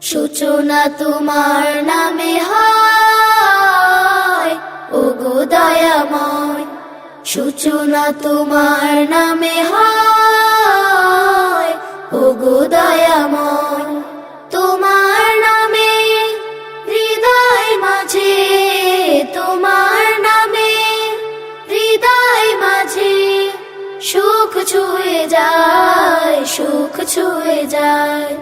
সূচনা তোমার নামে হয়, ওগো দয়াময়। সূচনা তোমার নামে হয়, ওগো দয়াময়। তোমার নামে হৃদয় মাঝে, তোমার নামে হৃদয় মাঝে সুখ ছুঁয়ে যায়, সুখ ছুঁয়ে যায়।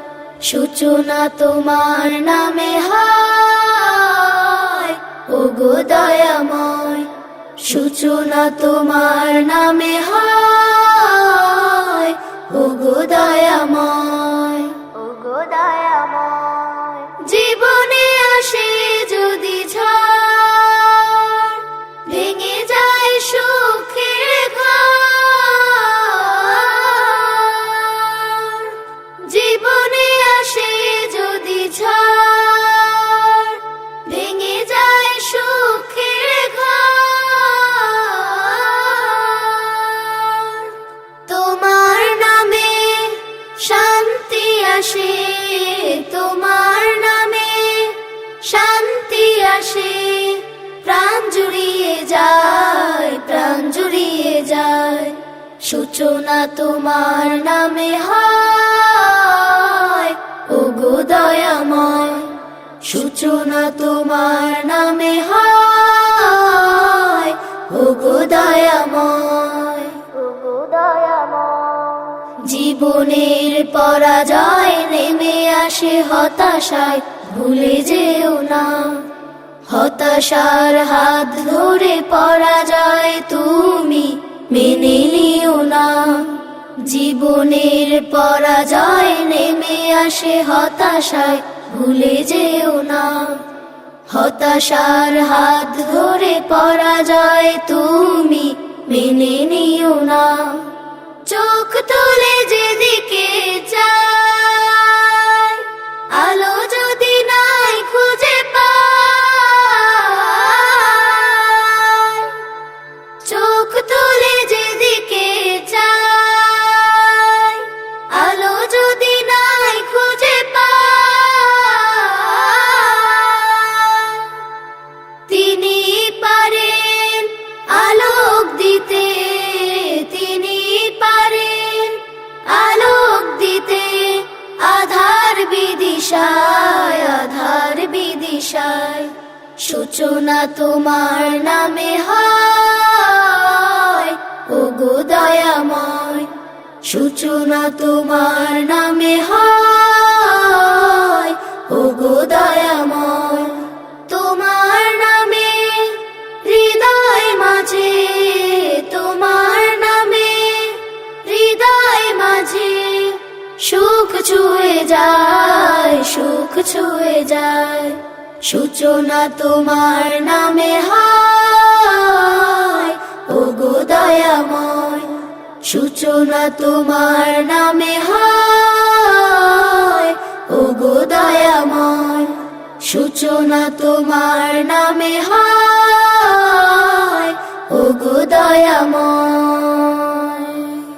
সূচনা তোমার নামে হয়, ওগো দয়াময়। সূচনা তোমার নামে হয়, ওগো দয়াময়, ওগো দয়াময়। জীবনে আসে যদি ঝড়, ভেঙে যায় সুখের ঘর। জীবনে আসে যদি ঝড়, ভেঙে যায় সুখের ঘর। তোমার নামে শান্তি আসে, তোমার নামে শান্তি আসে। প্রাণ জুড়িয়ে যায়, প্রাণ জুড়িয়ে যায়। সূচনা তোমার নামে হয়, ওগো দয়াময়। সূচনা তোমার নামে হয়, ওগো দয়াময়, ওগো দয়াময়। জীবনের পরাজয় নেমে আসে হতাশায়, ভুলে যেও না। হতাশার হাত ধরে পরাজয় তুমি মেনে নিও না। জীবনের পরাজয় নেমে আসে হতাশায়, ভুলে যেও না। হতাশার হাত ধরে পরাজয় তুমি মেনে নিও না। চোখ তুলে যেদিকে চাই, আলো যদি নাই খুঁজে পাই। চোখ তুলে যেদিকে চাই, আলো যদি নাই খুঁজে পাই। তিনি পারেন আলোক দিতে, তিনি পারেন আলোক দিতে। আধার বিদিশায়, আধার বিদিশায়। সূচনা তোমার নামে হয়, ওগো দয়াময়। সূচনা তোমার নামে হয়, ওগো দয়াময়। তোমার নামে হৃদয় মাঝে, তোমার নামে হৃদয় মাঝে সুখ ছুঁয়ে যায়, সুখ ছুঁয়ে যায়। সূচনা তোমার নামে হয়, ওগো দয়াময়। সূচনা তোমার নামে হয়, ওগো দয়াময়। সূচনা তোমার নামে হয়, ওগো দয়াময়।